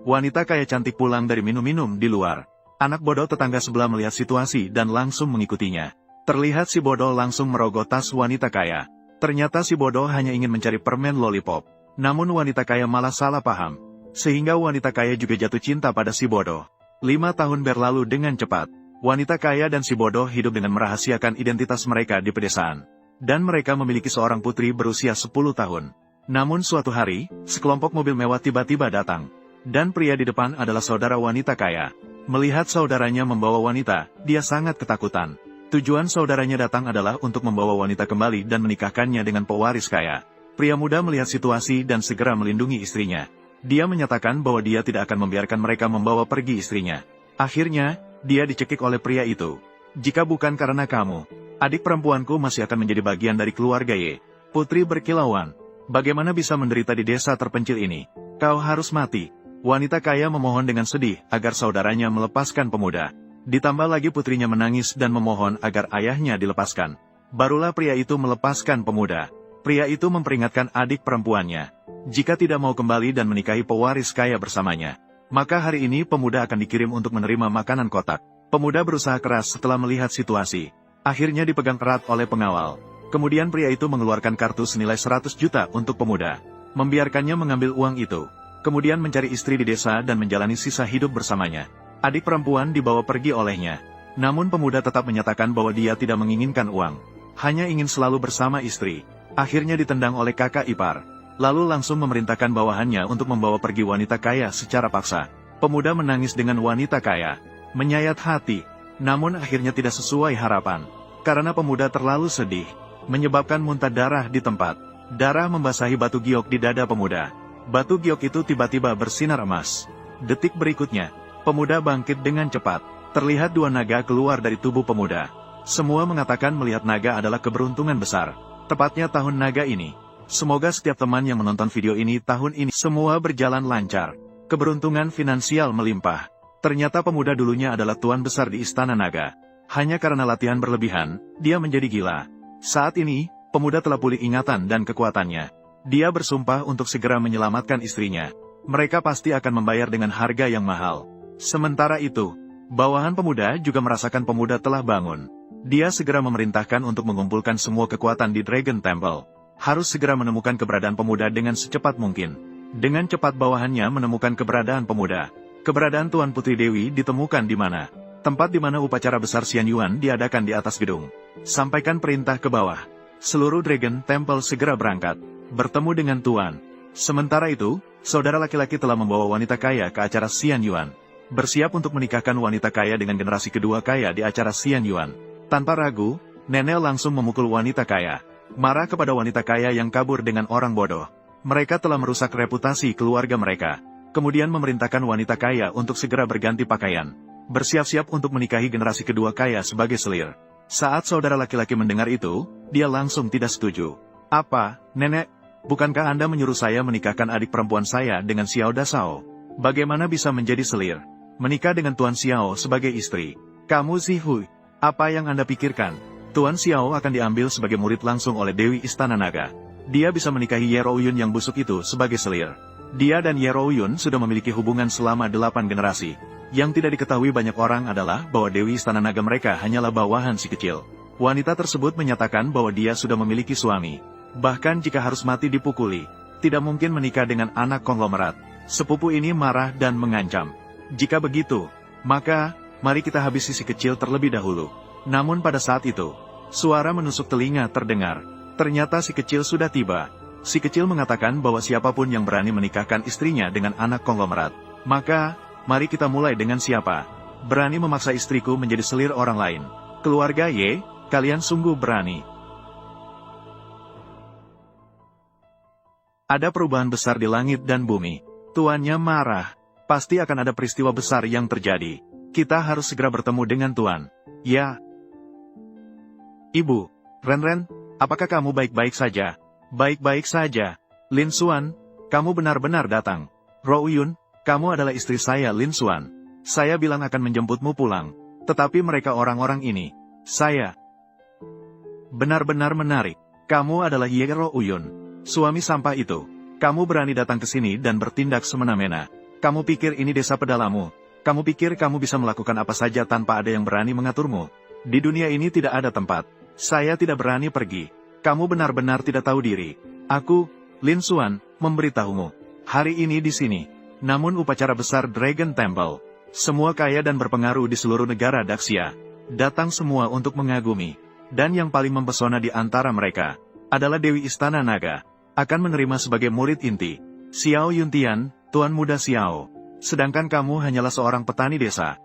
Wanita kaya cantik pulang dari minum-minum di luar. Anak bodoh tetangga sebelah melihat situasi dan langsung mengikutinya. Terlihat si bodoh langsung merogoh tas wanita kaya. Ternyata si bodoh hanya ingin mencari permen lollipop. Namun wanita kaya malah salah paham. Sehingga wanita kaya juga jatuh cinta pada si bodoh. 5 tahun berlalu dengan cepat. Wanita kaya dan si bodoh hidup dengan merahasiakan identitas mereka di pedesaan. Dan mereka memiliki seorang putri berusia 10 tahun. Namun suatu hari, sekelompok mobil mewah tiba-tiba datang. Dan pria di depan adalah saudara wanita kaya. Melihat saudaranya membawa wanita, dia sangat ketakutan. Tujuan saudaranya datang adalah untuk membawa wanita kembali dan menikahkannya dengan pewaris kaya. Pria muda melihat situasi dan segera melindungi istrinya. Dia menyatakan bahwa dia tidak akan membiarkan mereka membawa pergi istrinya. Akhirnya, dia dicekik oleh pria itu. Jika bukan karena kamu, adik perempuanku masih akan menjadi bagian dari keluarga Y. Putri berkilauan. Bagaimana bisa menderita di desa terpencil ini? Kau harus mati. Wanita kaya memohon dengan sedih agar saudaranya melepaskan pemuda. Ditambah lagi putrinya menangis dan memohon agar ayahnya dilepaskan. Barulah pria itu melepaskan pemuda. Pria itu memperingatkan adik perempuannya. Jika tidak mau kembali dan menikahi pewaris kaya bersamanya, maka hari ini pemuda akan dikirim untuk menerima makanan kotak. Pemuda berusaha keras setelah melihat situasi. Akhirnya dipegang erat oleh pengawal. Kemudian pria itu mengeluarkan kartu senilai 100 juta untuk pemuda. Membiarkannya mengambil uang itu. Kemudian mencari istri di desa dan menjalani sisa hidup bersamanya. Adik perempuan dibawa pergi olehnya. Namun pemuda tetap menyatakan bahwa dia tidak menginginkan uang. Hanya ingin selalu bersama istri. Akhirnya ditendang oleh kakak ipar. Lalu langsung memerintahkan bawahannya untuk membawa pergi wanita kaya secara paksa. Pemuda menangis dengan wanita kaya. Menyayat hati. Namun akhirnya tidak sesuai harapan. Karena pemuda terlalu sedih. Menyebabkan muntah darah di tempat. Darah membasahi batu giok di dada pemuda. Batu giok itu tiba-tiba bersinar emas. Detik berikutnya, pemuda bangkit dengan cepat. Terlihat 2 naga keluar dari tubuh pemuda. Semua mengatakan melihat naga adalah keberuntungan besar. Tepatnya tahun naga ini. Semoga setiap teman yang menonton video ini tahun ini semua berjalan lancar. Keberuntungan finansial melimpah. Ternyata pemuda dulunya adalah tuan besar di Istana Naga. Hanya karena latihan berlebihan, dia menjadi gila. Saat ini, pemuda telah pulih ingatan dan kekuatannya. Dia bersumpah untuk segera menyelamatkan istrinya. Mereka pasti akan membayar dengan harga yang mahal. Sementara itu, bawahan pemuda juga merasakan pemuda telah bangun. Dia segera memerintahkan untuk mengumpulkan semua kekuatan di Dragon Temple. Harus segera menemukan keberadaan pemuda dengan secepat mungkin. Dengan cepat bawahannya menemukan keberadaan pemuda. Keberadaan Tuan Putri Dewi ditemukan di mana? Tempat di mana upacara besar Xian Yuan diadakan di atas gedung. Sampaikan perintah ke bawah. Seluruh Dragon Temple segera berangkat. Bertemu dengan Tuan. Sementara itu, saudara laki-laki telah membawa wanita kaya ke acara Xian Yuan. Bersiap untuk menikahkan wanita kaya dengan generasi kedua kaya di acara Xian Yuan. Tanpa ragu, nenek langsung memukul wanita kaya. Marah kepada wanita kaya yang kabur dengan orang bodoh. Mereka telah merusak reputasi keluarga mereka. Kemudian memerintahkan wanita kaya untuk segera berganti pakaian. Bersiap-siap untuk menikahi generasi kedua kaya sebagai selir. Saat saudara laki-laki mendengar itu, dia langsung tidak setuju. Apa, nenek? Bukankah Anda menyuruh saya menikahkan adik perempuan saya dengan Xiao Dasao? Bagaimana bisa menjadi selir? Menikah dengan Tuan Xiao sebagai istri. Kamu Zihui, apa yang Anda pikirkan? Tuan Xiao akan diambil sebagai murid langsung oleh Dewi Istana Naga. Dia bisa menikahi Ye Rouyun yang busuk itu sebagai selir. Dia dan Ye Rouyun sudah memiliki hubungan selama 8 generasi. Yang tidak diketahui banyak orang adalah bahwa Dewi Istana Naga mereka hanyalah bawahan si kecil. Wanita tersebut menyatakan bahwa dia sudah memiliki suami. Bahkan jika harus mati dipukuli, tidak mungkin menikah dengan anak konglomerat. Sepupu ini marah dan mengancam. Jika begitu, maka, mari kita habisi si kecil terlebih dahulu. Namun pada saat itu, suara menusuk telinga terdengar. Ternyata si kecil sudah tiba. Si kecil mengatakan bahwa siapapun yang berani menikahkan istrinya dengan anak konglomerat, maka, mari kita mulai dengan siapa berani memaksa istriku menjadi selir orang lain. Keluarga Y, kalian sungguh berani. Ada perubahan besar di langit dan bumi. Tuannya marah. Pasti akan ada peristiwa besar yang terjadi. Kita harus segera bertemu dengan Tuan. Ya. Ibu, Ren, apakah kamu baik-baik saja? Baik-baik saja. Lin Xuan, kamu benar-benar datang. Rouyun, kamu adalah istri saya Lin Xuan. Saya bilang akan menjemputmu pulang. Tetapi mereka orang-orang ini. Saya. Benar-benar menarik. Kamu adalah Ye Rouyun. Suami sampah itu. Kamu berani datang ke sini dan bertindak semena-mena. Kamu pikir ini desa pedalamu? Kamu pikir kamu bisa melakukan apa saja tanpa ada yang berani mengaturmu? Di dunia ini tidak ada tempat. Saya tidak berani pergi. Kamu benar-benar tidak tahu diri. Aku, Lin Xuan, memberitahumu. Hari ini di sini. Namun upacara besar Dragon Temple. Semua kaya dan berpengaruh di seluruh negara Daxia. Datang semua untuk mengagumi. Dan yang paling mempesona di antara mereka adalah Dewi Istana Naga. Akan menerima sebagai murid inti Xiao Yuntian, Tuan Muda Xiao. Sedangkan kamu hanyalah seorang petani desa.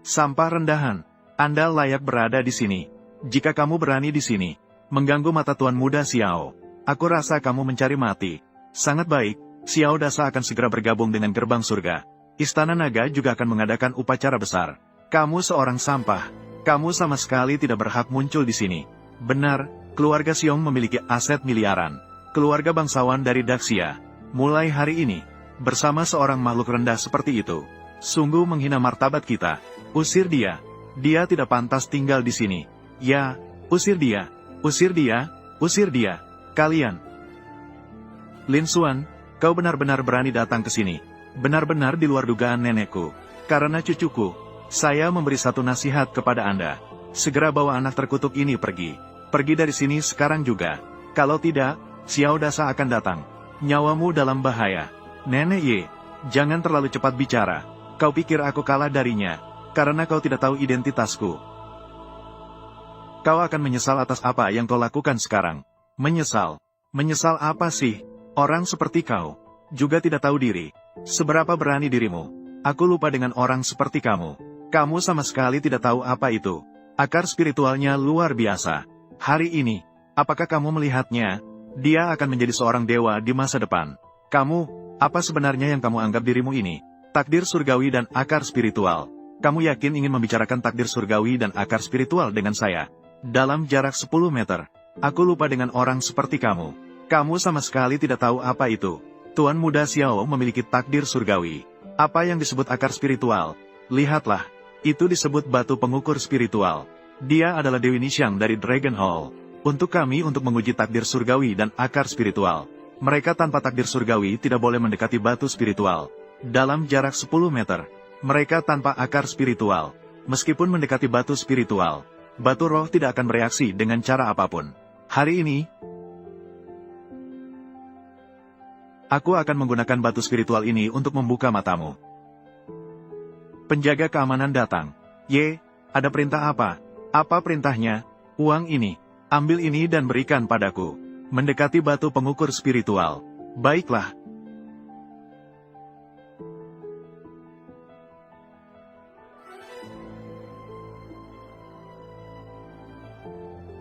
Sampah rendahan. Anda layak berada di sini. Jika kamu berani di sini mengganggu mata Tuan Muda Xiao, aku rasa kamu mencari mati. Sangat baik, Xiao Dasa akan segera bergabung dengan gerbang surga. Istana Naga juga akan mengadakan upacara besar. Kamu seorang sampah. Kamu sama sekali tidak berhak muncul di sini. Benar, keluarga Xiong memiliki aset miliaran. Keluarga bangsawan dari Daxia. Mulai hari ini, bersama seorang makhluk rendah seperti itu, sungguh menghina martabat kita. Usir dia. Dia tidak pantas tinggal di sini. Ya, usir dia. Usir dia. Usir dia. Kalian. Lin Xuan, kau benar-benar berani datang ke sini. Benar-benar di luar dugaan nenekku. Karena cucuku, saya memberi satu nasihat kepada Anda. Segera bawa anak terkutuk ini pergi. Pergi dari sini sekarang juga. Kalau tidak, Xiao Dasa akan datang. Nyawamu dalam bahaya. Nenek Ye, jangan terlalu cepat bicara. Kau pikir aku kalah darinya, karena kau tidak tahu identitasku. Kau akan menyesal atas apa yang kau lakukan sekarang. Menyesal? Menyesal apa sih? Orang seperti kau juga tidak tahu diri. Seberapa berani dirimu? Aku lupa dengan orang seperti kamu. Kamu sama sekali tidak tahu apa itu. Akar spiritualnya luar biasa. Hari ini, apakah kamu melihatnya? Dia akan menjadi seorang dewa di masa depan. Kamu, apa sebenarnya yang kamu anggap dirimu ini? Takdir surgawi dan akar spiritual. Kamu yakin ingin membicarakan takdir surgawi dan akar spiritual dengan saya? Dalam jarak 10 meter. Aku lupa dengan orang seperti kamu. Kamu sama sekali tidak tahu apa itu. Tuan Muda Xiao memiliki takdir surgawi. Apa yang disebut akar spiritual? Lihatlah. Itu disebut batu pengukur spiritual. Dia adalah Dewi Nixiang dari Dragon Hall. Untuk kami untuk menguji takdir surgawi dan akar spiritual. Mereka tanpa takdir surgawi tidak boleh mendekati batu spiritual. Dalam jarak 10 meter. Mereka tanpa akar spiritual. Meskipun mendekati batu spiritual, batu roh tidak akan bereaksi dengan cara apapun. Hari ini, aku akan menggunakan batu spiritual ini untuk membuka matamu. Penjaga keamanan datang. Ye, ada perintah apa? Apa perintahnya? Uang ini. Ambil ini dan berikan padaku. Mendekati batu pengukur spiritual. Baiklah.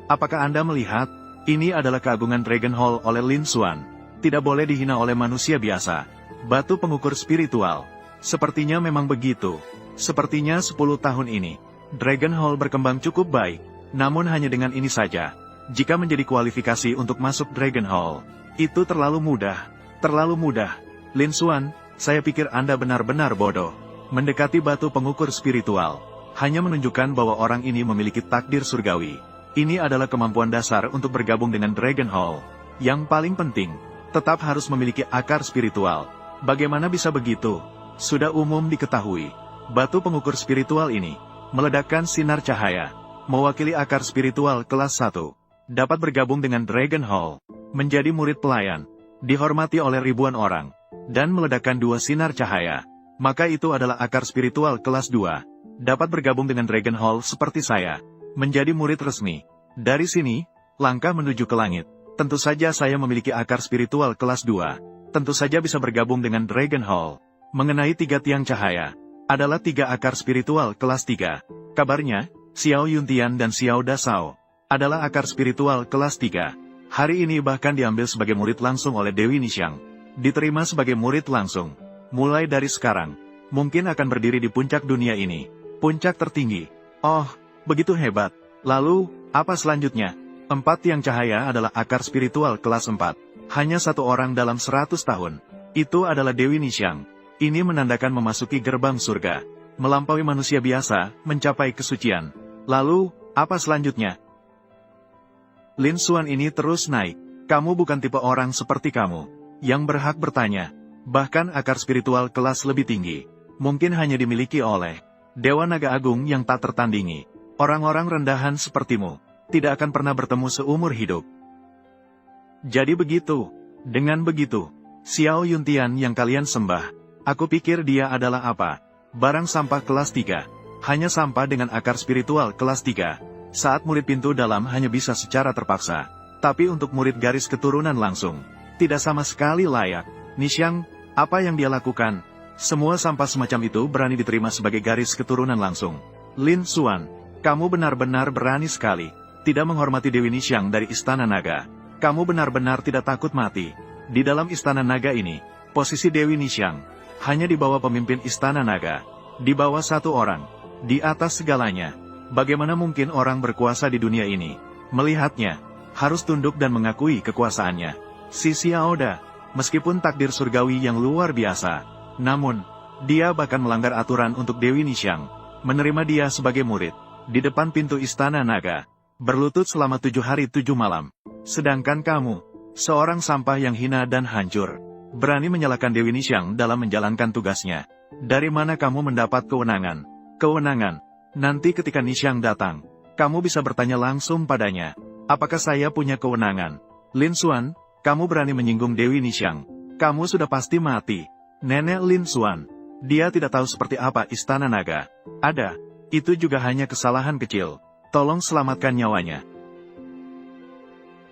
Apakah Anda melihat? Ini adalah keagungan Dragon Hall oleh Lin Xuan. Tidak boleh dihina oleh manusia biasa. Batu pengukur spiritual. Sepertinya memang begitu. Sepertinya 10 tahun ini, Dragon Hall berkembang cukup baik. Namun hanya dengan ini saja. Jika menjadi kualifikasi untuk masuk Dragon Hall, itu terlalu mudah. Terlalu mudah. Lin Xuan, saya pikir Anda benar-benar bodoh. Mendekati batu pengukur spiritual hanya menunjukkan bahwa orang ini memiliki takdir surgawi. Ini adalah kemampuan dasar untuk bergabung dengan Dragon Hall. Yang paling penting, tetap harus memiliki akar spiritual. Bagaimana bisa begitu? Sudah umum diketahui. Batu pengukur spiritual ini meledakkan sinar cahaya, mewakili akar spiritual kelas 1. Dapat bergabung dengan Dragon Hall, menjadi murid pelayan, dihormati oleh ribuan orang, dan meledakkan 2 sinar cahaya. Maka itu adalah akar spiritual kelas 2. Dapat bergabung dengan Dragon Hall seperti saya, menjadi murid resmi. Dari sini, langkah menuju ke langit. Tentu saja saya memiliki akar spiritual kelas 2. Tentu saja bisa bergabung dengan Dragon Hall. Mengenai 3 tiang cahaya, adalah 3 akar spiritual kelas 3. Kabarnya, Xiao Yuntian dan Xiao Dasao adalah akar spiritual kelas 3. Hari ini bahkan diambil sebagai murid langsung oleh Dewi Nixiang. Diterima sebagai murid langsung. Mulai dari sekarang, mungkin akan berdiri di puncak dunia ini. Puncak tertinggi. Oh, begitu hebat. Lalu, apa selanjutnya? 4 tiang cahaya adalah akar spiritual kelas 4. Hanya 1 orang dalam 100 tahun. Itu adalah Dewi Nixiang. Ini menandakan memasuki gerbang surga. Melampaui manusia biasa, mencapai kesucian. Lalu, apa selanjutnya? Lin Xuan ini terus naik. Kamu bukan tipe orang seperti kamu yang berhak bertanya. Bahkan akar spiritual kelas lebih tinggi, mungkin hanya dimiliki oleh Dewa Naga Agung yang tak tertandingi. Orang-orang rendahan sepertimu, tidak akan pernah bertemu seumur hidup. Jadi begitu. Dengan begitu, Xiao Yuntian yang kalian sembah, aku pikir dia adalah apa? Barang sampah kelas 3. Hanya sampah dengan akar spiritual kelas 3. Saat murid pintu dalam hanya bisa secara terpaksa. Tapi untuk murid garis keturunan langsung, tidak sama sekali layak. Nixiang, apa yang dia lakukan? Semua sampah semacam itu berani diterima sebagai garis keturunan langsung. Lin Xuan, kamu benar-benar berani sekali. Tidak menghormati Dewi Nixiang dari Istana Naga. Kamu benar-benar tidak takut mati. Di dalam Istana Naga ini, posisi Dewi Nixiang hanya di bawah pemimpin Istana Naga. Di bawah satu orang. Di atas segalanya. Bagaimana mungkin orang berkuasa di dunia ini melihatnya, harus tunduk dan mengakui kekuasaannya? Si Xiaoda, meskipun takdir surgawi yang luar biasa, namun, dia bahkan melanggar aturan untuk Dewi Nixiang, menerima dia sebagai murid, di depan pintu Istana Naga, berlutut selama 7 hari 7 malam. Sedangkan kamu, seorang sampah yang hina dan hancur, berani menyalahkan Dewi Nixiang dalam menjalankan tugasnya. Dari mana kamu mendapat kewenangan? Kewenangan. Nanti ketika Nixiang datang, kamu bisa bertanya langsung padanya. Apakah saya punya kewenangan? Lin Xuan, kamu berani menyinggung Dewi Nixiang. Kamu sudah pasti mati. Nenek Lin Xuan, dia tidak tahu seperti apa Istana Naga. Ada, itu juga hanya kesalahan kecil. Tolong selamatkan nyawanya.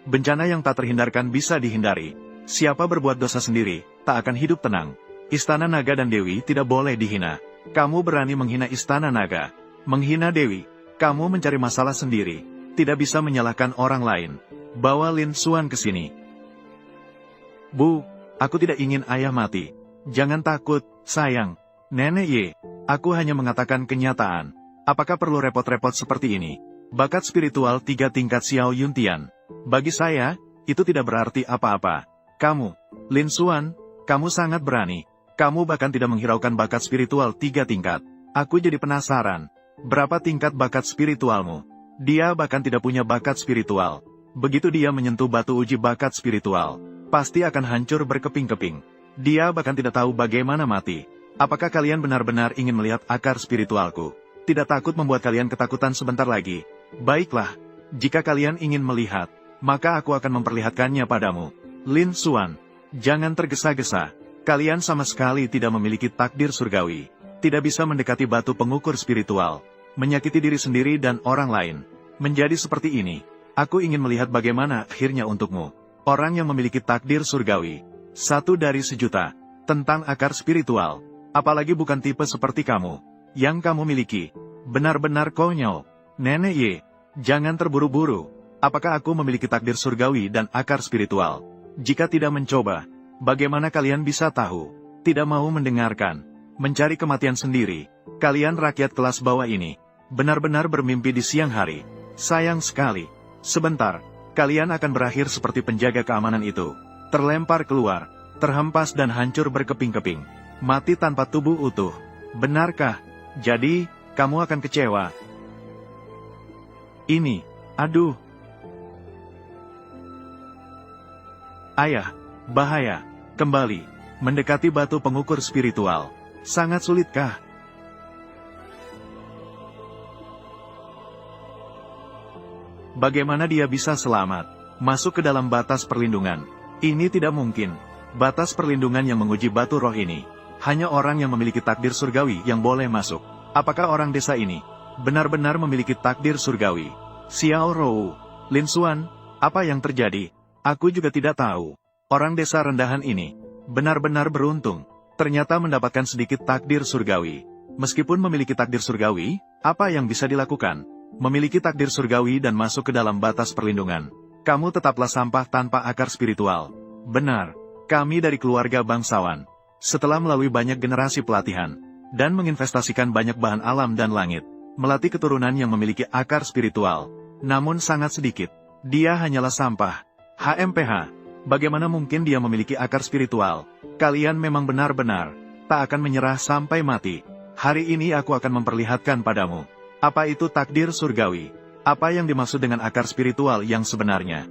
Bencana yang tak terhindarkan bisa dihindari. Siapa berbuat dosa sendiri, tak akan hidup tenang. Istana Naga dan Dewi tidak boleh dihina. Kamu berani menghina Istana Naga, menghina Dewi. Kamu mencari masalah sendiri, tidak bisa menyalahkan orang lain. Bawa Lin Xuan ke sini. Bu, aku tidak ingin ayah mati. Jangan takut, sayang. Nenek Ye, aku hanya mengatakan kenyataan. Apakah perlu repot-repot seperti ini? Bakat spiritual 3 tingkat Xiao Yuntian. Bagi saya, itu tidak berarti apa-apa. Kamu, Lin Xuan, kamu sangat berani. Kamu bahkan tidak menghiraukan bakat spiritual 3 tingkat. Aku jadi penasaran. Berapa tingkat bakat spiritualmu? Dia bahkan tidak punya bakat spiritual. Begitu dia menyentuh batu uji bakat spiritual, pasti akan hancur berkeping-keping. Dia bahkan tidak tahu bagaimana mati. Apakah kalian benar-benar ingin melihat akar spiritualku? Tidak takut membuat kalian ketakutan sebentar lagi? Baiklah, jika kalian ingin melihat, maka aku akan memperlihatkannya padamu. Lin Xuan, jangan tergesa-gesa. Kalian sama sekali tidak memiliki takdir surgawi. Tidak bisa mendekati batu pengukur spiritual. Menyakiti diri sendiri dan orang lain. Menjadi seperti ini, aku ingin melihat bagaimana akhirnya untukmu. Orang yang memiliki takdir surgawi. 1 dari sejuta. Tentang akar spiritual. Apalagi bukan tipe seperti kamu. Yang kamu miliki. Benar-benar konyol. Nenek Ye, jangan terburu-buru. Apakah aku memiliki takdir surgawi dan akar spiritual? Jika tidak mencoba, bagaimana kalian bisa tahu? Tidak mau mendengarkan. Mencari kematian sendiri. Kalian rakyat kelas bawah ini, benar-benar bermimpi di siang hari. Sayang sekali. Sebentar, kalian akan berakhir seperti penjaga keamanan itu. Terlempar keluar, terhempas dan hancur berkeping-keping. Mati tanpa tubuh utuh. Benarkah? Jadi, kamu akan kecewa. Ini, aduh. Ayah, bahaya. Kembali, mendekati batu pengukur spiritual. Sangat sulitkah? Bagaimana dia bisa selamat masuk ke dalam batas perlindungan? Ini tidak mungkin. Batas perlindungan yang menguji batu roh ini, hanya orang yang memiliki takdir surgawi yang boleh masuk. Apakah orang desa ini benar-benar memiliki takdir surgawi? Xiao Rou, Lin Xuan, apa yang terjadi? Aku juga tidak tahu. Orang desa rendahan ini benar-benar beruntung. Ternyata mendapatkan sedikit takdir surgawi. Meskipun memiliki takdir surgawi, apa yang bisa dilakukan? Memiliki takdir surgawi dan masuk ke dalam batas perlindungan. Kamu tetaplah sampah tanpa akar spiritual. Benar, kami dari keluarga bangsawan. Setelah melalui banyak generasi pelatihan, dan menginvestasikan banyak bahan alam dan langit, melatih keturunan yang memiliki akar spiritual. Namun sangat sedikit. Dia hanyalah sampah. HMPH, bagaimana mungkin dia memiliki akar spiritual? Kalian memang benar-benar tak akan menyerah sampai mati. Hari ini aku akan memperlihatkan padamu. Apa itu takdir surgawi? Apa yang dimaksud dengan akar spiritual yang sebenarnya?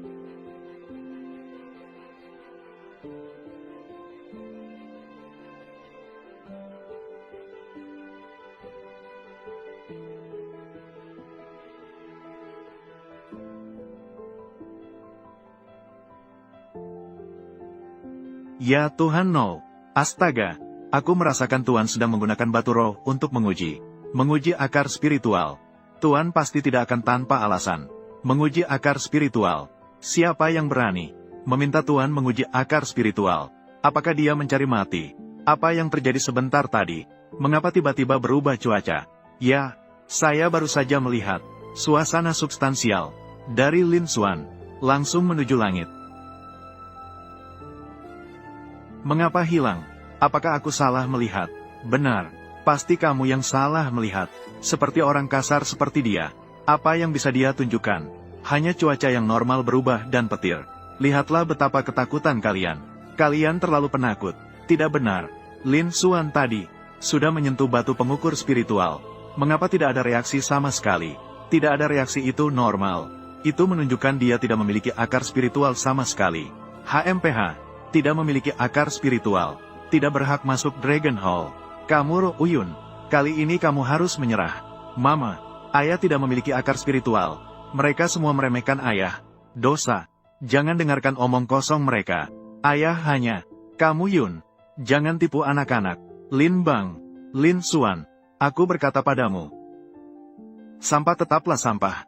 Ya Tuhan no. Astaga. Aku merasakan Tuan sedang menggunakan batu roh untuk menguji akar spiritual. Tuan pasti tidak akan tanpa alasan menguji akar spiritual. Siapa yang berani meminta Tuan menguji akar spiritual? Apakah dia mencari mati? Apa yang terjadi sebentar tadi? Mengapa tiba-tiba berubah cuaca? Ya, saya baru saja melihat suasana substansial dari Lin Xuan langsung menuju langit. Mengapa hilang? Apakah aku salah melihat? Benar, pasti kamu yang salah melihat. Seperti orang kasar seperti dia. Apa yang bisa dia tunjukkan? Hanya cuaca yang normal berubah dan petir. Lihatlah betapa ketakutan kalian. Kalian terlalu penakut. Tidak benar. Lin Xuan tadi sudah menyentuh batu pengukur spiritual. Mengapa tidak ada reaksi sama sekali? Tidak ada reaksi itu normal. Itu menunjukkan dia tidak memiliki akar spiritual sama sekali. HMPH tidak memiliki akar spiritual. Tidak berhak masuk Dragon Hall. Kamu Ro Uyun, kali ini kamu harus menyerah. Mama, ayah tidak memiliki akar spiritual. Mereka semua meremehkan ayah. Dosa. Jangan dengarkan omong kosong mereka. Ayah hanya. Kamu Yun. Jangan tipu anak-anak. Lin Bang. Lin Xuan. Aku berkata padamu. Sampah tetaplah sampah.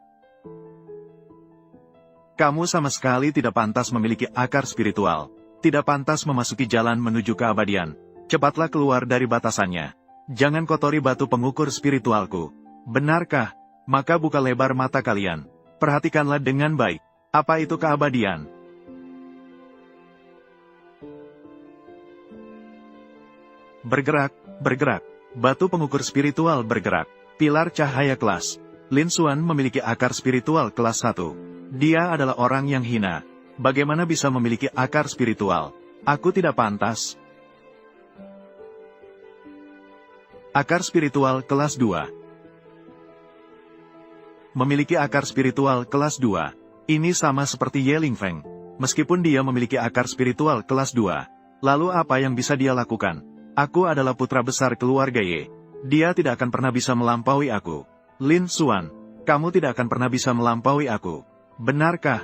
Kamu sama sekali tidak pantas memiliki akar spiritual. Tidak pantas memasuki jalan menuju keabadian. Cepatlah keluar dari batasannya. Jangan kotori batu pengukur spiritualku. Benarkah? Maka buka lebar mata kalian. Perhatikanlah dengan baik. Apa itu keabadian? Bergerak, bergerak. Batu pengukur spiritual bergerak. Pilar cahaya kelas. Lin Xuan memiliki akar spiritual kelas 1. Dia adalah orang yang hina. Bagaimana bisa memiliki akar spiritual? Aku tidak pantas. Akar spiritual kelas 2. Memiliki akar spiritual kelas 2. Ini sama seperti Ye Lingfeng. Meskipun dia memiliki akar spiritual kelas 2. Lalu apa yang bisa dia lakukan? Aku adalah putra besar keluarga Ye. Dia tidak akan pernah bisa melampaui aku. Lin Xuan, kamu tidak akan pernah bisa melampaui aku. Benarkah?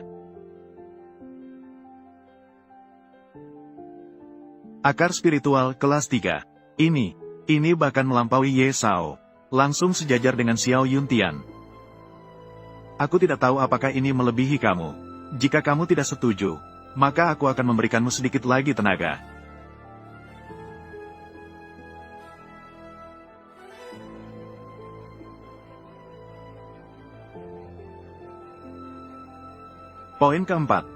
Akar spiritual kelas 3. Ini bahkan melampaui Ye Sao. Langsung sejajar dengan Xiao Yuntian. Aku tidak tahu apakah ini melebihi kamu. Jika kamu tidak setuju, maka aku akan memberikanmu sedikit lagi tenaga. Poin keempat.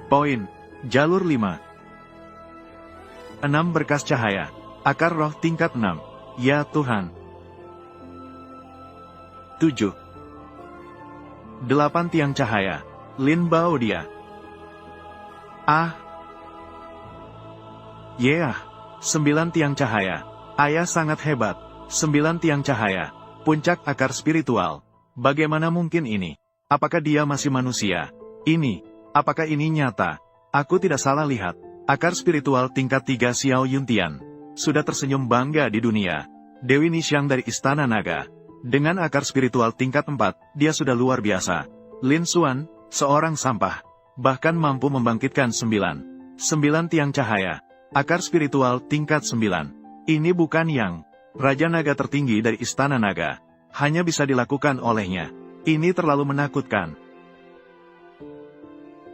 Poin, jalur 5. 6 berkas cahaya. Akar roh tingkat 6. Ya Tuhan. 7. 8 tiang cahaya. Lin Bao dia. Yeah. 9 tiang cahaya. Ayah sangat hebat. 9 tiang cahaya. Puncak akar spiritual. Bagaimana mungkin ini? Apakah dia masih manusia? Apakah ini nyata? Aku tidak salah lihat. Akar spiritual tingkat 3 Xiao Yuntian. Sudah tersenyum bangga di dunia. Dewi Nixiang dari Istana Naga. Dengan akar spiritual tingkat 4, dia sudah luar biasa. Lin Xuan, seorang sampah. Bahkan mampu membangkitkan 9 tiang cahaya. Akar spiritual tingkat 9. Ini bukan yang Raja Naga tertinggi dari Istana Naga. Hanya bisa dilakukan olehnya. Ini terlalu menakutkan.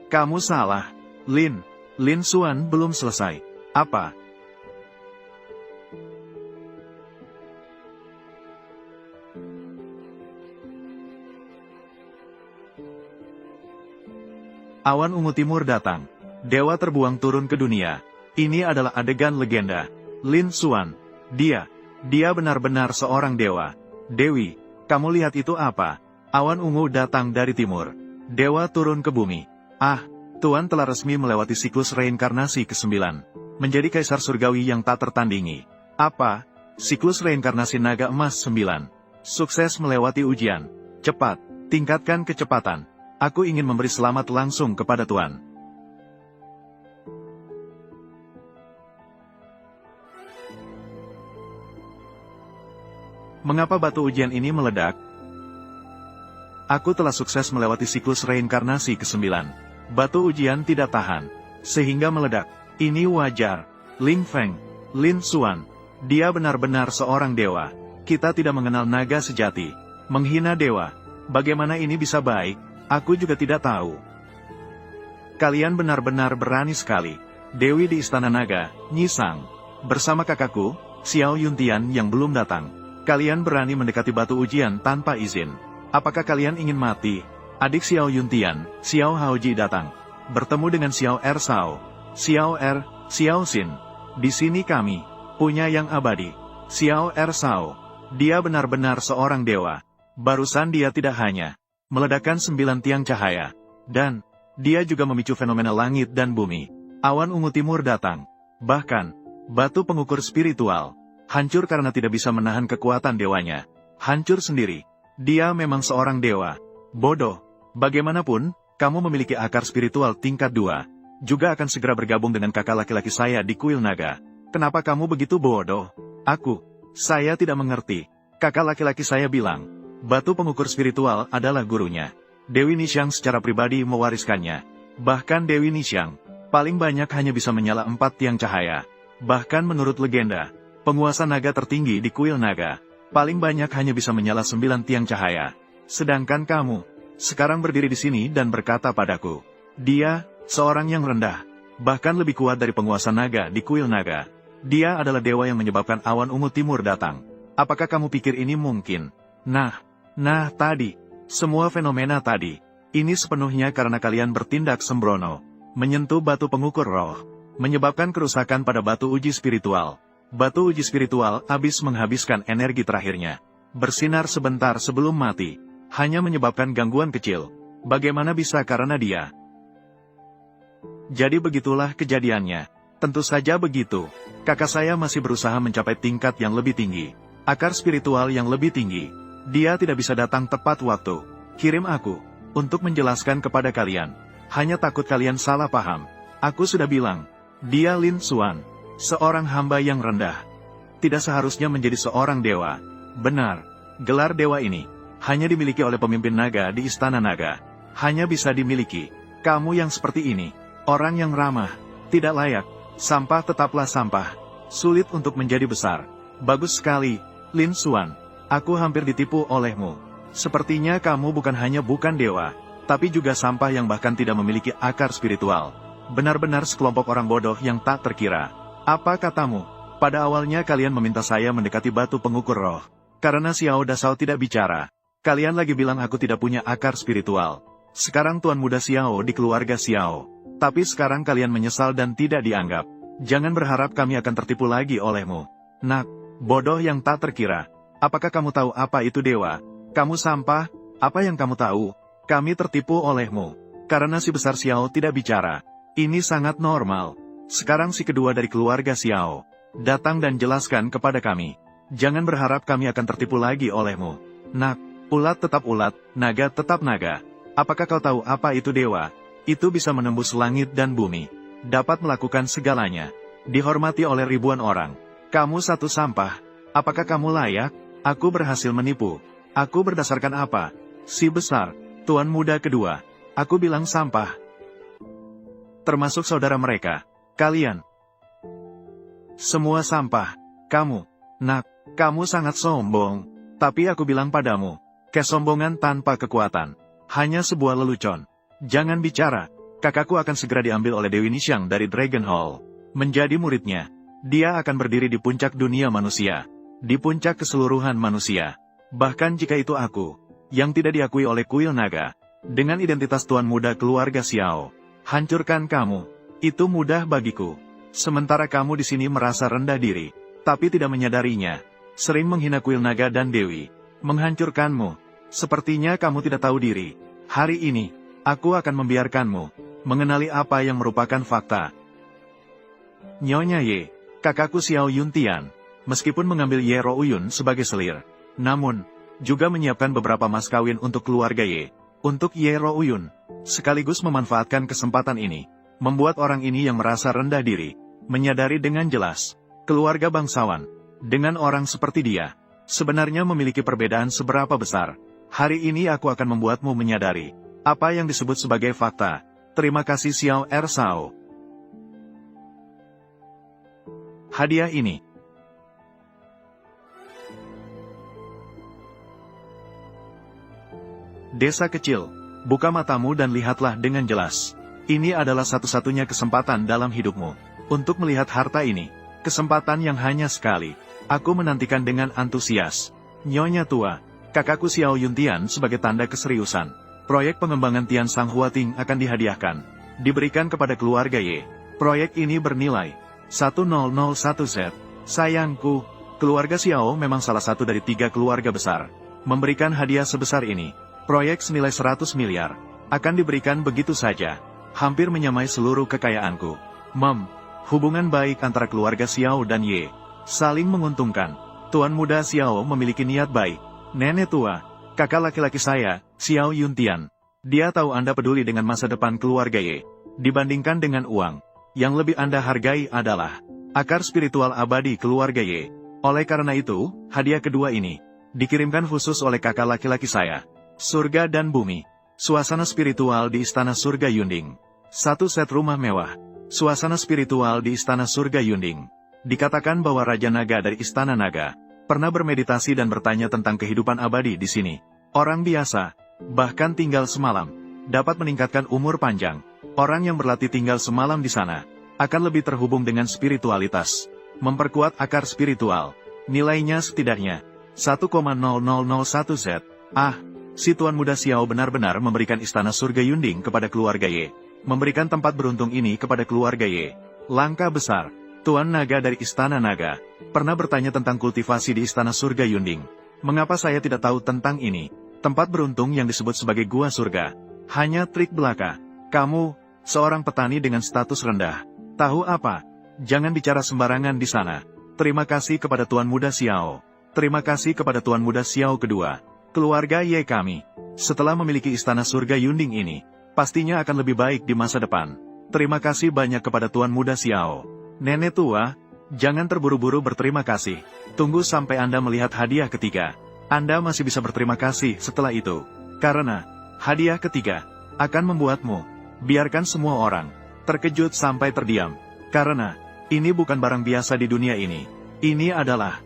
Kamu salah, Lin. Lin Xuan belum selesai. Apa? Awan ungu timur datang. Dewa terbuang turun ke dunia. Ini adalah adegan legenda. Lin Xuan. Dia benar-benar seorang dewa. Dewi, kamu lihat itu apa? Awan ungu datang dari timur. Dewa turun ke bumi. Tuan telah resmi melewati siklus reinkarnasi ke-9. Menjadi kaisar surgawi yang tak tertandingi. Apa? Siklus reinkarnasi naga emas 9. Sukses melewati ujian. Cepat, tingkatkan kecepatan. Aku ingin memberi selamat langsung kepada Tuan. Mengapa batu ujian ini meledak? Aku telah sukses melewati siklus reinkarnasi ke-9. Batu ujian tidak tahan, sehingga meledak. Ini wajar. Ling Feng, Lin Xuan, dia benar-benar seorang dewa. Kita tidak mengenal naga sejati. Menghina dewa. Bagaimana ini bisa baik? Aku juga tidak tahu. Kalian benar-benar berani sekali. Dewi di Istana Naga, Nyisang, bersama kakakku, Xiao Yuntian yang belum datang. Kalian berani mendekati batu ujian tanpa izin. Apakah kalian ingin mati? Adik Xiao Yuntian, Xiao Haoji datang. Bertemu dengan Xiao Er Sao, Xiao Er, Xiao Xin. Di sini kami punya yang abadi. Xiao Er Sao, dia benar-benar seorang dewa. Barusan dia tidak hanya meledakkan 9 tiang cahaya, dan dia juga memicu fenomena langit dan bumi. Awan ungu timur datang. Bahkan, batu pengukur spiritual hancur karena tidak bisa menahan kekuatan dewanya. Hancur sendiri. Dia memang seorang dewa. Bodoh. Bagaimanapun, kamu memiliki akar spiritual tingkat 2. Juga akan segera bergabung dengan kakak laki-laki saya di kuil naga. Kenapa kamu begitu bodoh? Saya tidak mengerti. Kakak laki-laki saya bilang, batu pengukur spiritual adalah gurunya. Dewi Nixiang secara pribadi mewariskannya. Bahkan Dewi Nixiang paling banyak hanya bisa menyala 4 tiang cahaya. Bahkan menurut legenda, penguasa naga tertinggi di kuil naga, paling banyak hanya bisa menyala 9 tiang cahaya. Sedangkan kamu, sekarang berdiri di sini dan berkata padaku, dia, seorang yang rendah, bahkan lebih kuat dari penguasa naga di kuil naga. Dia adalah dewa yang menyebabkan awan ungu timur datang. Apakah kamu pikir ini mungkin? Nah, tadi, semua fenomena tadi, ini sepenuhnya karena kalian bertindak sembrono, menyentuh batu pengukur roh, menyebabkan kerusakan pada batu uji spiritual. Batu uji spiritual habis menghabiskan energi terakhirnya, bersinar sebentar sebelum mati, hanya menyebabkan gangguan kecil. Bagaimana bisa karena dia? Jadi begitulah kejadiannya. Tentu saja begitu. Kakak saya masih berusaha mencapai tingkat yang lebih tinggi, akar spiritual yang lebih tinggi. Dia tidak bisa datang tepat waktu. Kirim aku untuk menjelaskan kepada kalian. Hanya takut kalian salah paham. Aku sudah bilang, dia Lin Xuan, seorang hamba yang rendah. Tidak seharusnya menjadi seorang dewa. Benar, gelar dewa ini hanya dimiliki oleh pemimpin naga di Istana Naga. Hanya bisa dimiliki. Kamu yang seperti ini, orang yang ramah, tidak layak, sampah tetaplah sampah. Sulit untuk menjadi besar. Bagus sekali, Lin Xuan. Aku hampir ditipu olehmu. Sepertinya kamu bukan hanya bukan dewa, tapi juga sampah yang bahkan tidak memiliki akar spiritual. Benar-benar sekelompok orang bodoh yang tak terkira. Apa katamu? Pada awalnya kalian meminta saya mendekati batu pengukur roh. Karena Xiao Dasao tidak bicara. Kalian lagi bilang aku tidak punya akar spiritual. Sekarang Tuan Muda Xiao di keluarga Xiao. Tapi sekarang kalian menyesal dan tidak dianggap. Jangan berharap kami akan tertipu lagi olehmu. Nak, bodoh yang tak terkira. Apakah kamu tahu apa itu dewa? Kamu sampah? Apa yang kamu tahu? Kami tertipu olehmu. Karena si besar Xiao tidak bicara. Ini sangat normal. Sekarang si kedua dari keluarga Xiao datang dan jelaskan kepada kami. Jangan berharap kami akan tertipu lagi olehmu. Nak, ulat tetap ulat, naga tetap naga. Apakah kau tahu apa itu dewa? Itu bisa menembus langit dan bumi. Dapat melakukan segalanya. Dihormati oleh ribuan orang. Kamu satu sampah. Apakah kamu layak? Aku berhasil menipu. Aku berdasarkan apa? Si besar, Tuan Muda kedua. Aku bilang sampah. Termasuk saudara mereka. Kalian. Semua sampah. Kamu. Nak, kamu sangat sombong. Tapi aku bilang padamu, kesombongan tanpa kekuatan hanya sebuah lelucon. Jangan bicara. Kakakku akan segera diambil oleh Dewi Nixiang dari Dragon Hall. Menjadi muridnya. Dia akan berdiri di puncak dunia manusia. Di puncak keseluruhan manusia. Bahkan jika itu aku, yang tidak diakui oleh kuil naga. Dengan identitas Tuan Muda keluarga Xiao. Hancurkan kamu. Itu mudah bagiku. Sementara kamu di sini merasa rendah diri. Tapi tidak menyadarinya. Sering menghina kuil naga dan Dewi. Menghancurkanmu. Sepertinya kamu tidak tahu diri. Hari ini, aku akan membiarkanmu mengenali apa yang merupakan fakta. Nyonya Ye, kakakku Xiao Yuntian, meskipun mengambil Ye Rouyun sebagai selir, namun, juga menyiapkan beberapa mas kawin untuk keluarga Ye, untuk Ye Rouyun, sekaligus memanfaatkan kesempatan ini, membuat orang ini yang merasa rendah diri, menyadari dengan jelas, keluarga bangsawan, dengan orang seperti dia, sebenarnya memiliki perbedaan seberapa besar. Hari ini aku akan membuatmu menyadari, apa yang disebut sebagai fakta. Terima kasih Xiao Er Sao. Hadiah ini. Desa kecil, buka matamu dan lihatlah dengan jelas. Ini adalah satu-satunya kesempatan dalam hidupmu untuk melihat harta ini. Kesempatan yang hanya sekali. Aku menantikan dengan antusias. Nyonya tua, kakakku Xiao Yuntian sebagai tanda keseriusan. Proyek pengembangan Tian Sang Huating akan dihadiahkan. Diberikan kepada keluarga Ye. Proyek ini bernilai 1001Z. Sayangku, keluarga Xiao memang salah satu dari 3 keluarga besar. Memberikan hadiah sebesar ini. Proyek senilai 100 miliar. Akan diberikan begitu saja. Hampir menyamai seluruh kekayaanku. Hubungan baik antara keluarga Xiao dan Ye. Saling menguntungkan. Tuan muda Xiao memiliki niat baik. Nenek tua, kakak laki-laki saya, Xiao Yuntian. Dia tahu Anda peduli dengan masa depan keluarga Ye. Dibandingkan dengan uang, yang lebih Anda hargai adalah akar spiritual abadi keluarga Ye. Oleh karena itu, hadiah kedua ini dikirimkan khusus oleh kakak laki-laki saya. Surga dan bumi. Suasana spiritual di Istana Surga Yunding. 1 set rumah mewah. Suasana spiritual di Istana Surga Yunding. Dikatakan bahwa Raja Naga dari Istana Naga pernah bermeditasi dan bertanya tentang kehidupan abadi di sini. Orang biasa, bahkan tinggal semalam, dapat meningkatkan umur panjang. Orang yang berlatih tinggal semalam di sana akan lebih terhubung dengan spiritualitas, memperkuat akar spiritual. Nilainya setidaknya 1,0001Z. Si Tuan Muda Xiao benar-benar memberikan Istana Surga Yunding kepada keluarga Ye. Memberikan tempat beruntung ini kepada keluarga Ye. Langkah besar. Tuan Naga dari Istana Naga pernah bertanya tentang kultivasi di Istana Surga Yunding. Mengapa saya tidak tahu tentang ini? Tempat beruntung yang disebut sebagai Gua Surga. Hanya trik belaka. Kamu, seorang petani dengan status rendah. Tahu apa? Jangan bicara sembarangan di sana. Terima kasih kepada Tuan Muda Xiao. Terima kasih kepada Tuan Muda Xiao kedua. Keluarga Ye kami, setelah memiliki Istana Surga Yunding ini, pastinya akan lebih baik di masa depan. Terima kasih banyak kepada Tuan Muda Xiao. Nenek tua, jangan terburu-buru berterima kasih. Tunggu sampai Anda melihat hadiah ketiga. Anda masih bisa berterima kasih setelah itu. Karena, hadiah ketiga akan membuatmu, biarkan semua orang terkejut sampai terdiam. Karena, ini bukan barang biasa di dunia ini. Ini adalah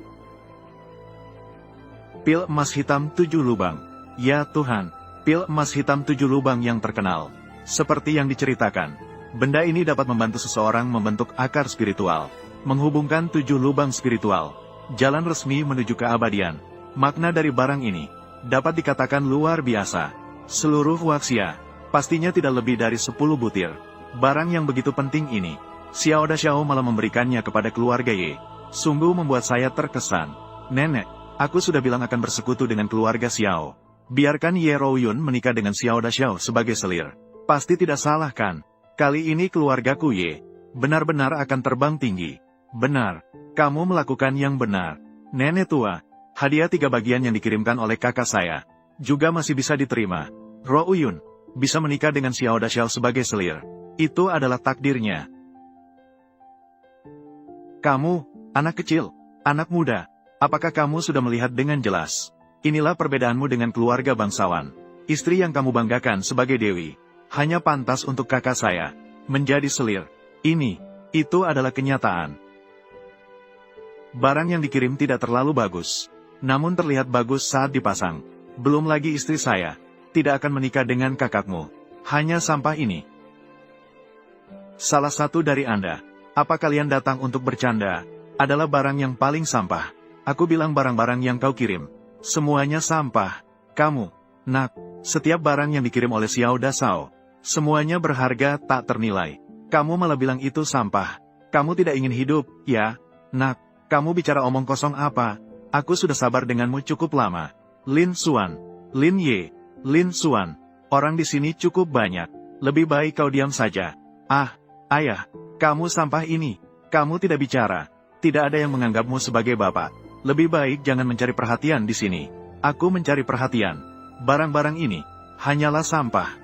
pil emas hitam 7 lubang. Ya Tuhan, pil emas hitam 7 lubang yang terkenal. Seperti yang diceritakan, benda ini dapat membantu seseorang membentuk akar spiritual, menghubungkan 7 lubang spiritual, jalan resmi menuju keabadian. Makna dari barang ini dapat dikatakan luar biasa. Seluruh waksia, pastinya tidak lebih dari 10 butir. Barang yang begitu penting ini, Xiao Da Xiao malah memberikannya kepada keluarga Ye. Sungguh membuat saya terkesan. Nenek, aku sudah bilang akan bersekutu dengan keluarga Xiao. Biarkan Ye Rouyun menikah dengan Xiao Da Xiao sebagai selir. Pasti tidak salah kan? Kali ini keluargaku Ye benar-benar akan terbang tinggi. Benar, kamu melakukan yang benar. Nenek tua, hadiah 3 bagian yang dikirimkan oleh kakak saya juga masih bisa diterima. Rouyun bisa menikah dengan Xiao Da Xiao sebagai selir. Itu adalah takdirnya. Kamu, anak kecil, anak muda, apakah kamu sudah melihat dengan jelas? Inilah perbedaanmu dengan keluarga bangsawan. Istri yang kamu banggakan sebagai dewi, hanya pantas untuk kakak saya menjadi selir. Itu adalah kenyataan. Barang yang dikirim tidak terlalu bagus, namun terlihat bagus saat dipasang. Belum lagi istri saya tidak akan menikah dengan kakakmu. Hanya sampah ini. Salah satu dari Anda, apa kalian datang untuk bercanda? Adalah barang yang paling sampah. Aku bilang barang-barang yang kau kirim, semuanya sampah. Kamu, nak, setiap barang yang dikirim oleh Xiao Da Xiao, semuanya berharga tak ternilai. Kamu malah bilang itu sampah. Kamu tidak ingin hidup, ya? Nak, kamu bicara omong kosong apa? Aku sudah sabar denganmu cukup lama. Lin Xuan, Lin Ye, Lin Xuan, orang di sini cukup banyak. Lebih baik kau diam saja. Ayah, kamu sampah ini. Kamu tidak bicara. Tidak ada yang menganggapmu sebagai bapak. Lebih baik jangan mencari perhatian di sini. Aku mencari perhatian. Barang-barang ini hanyalah sampah.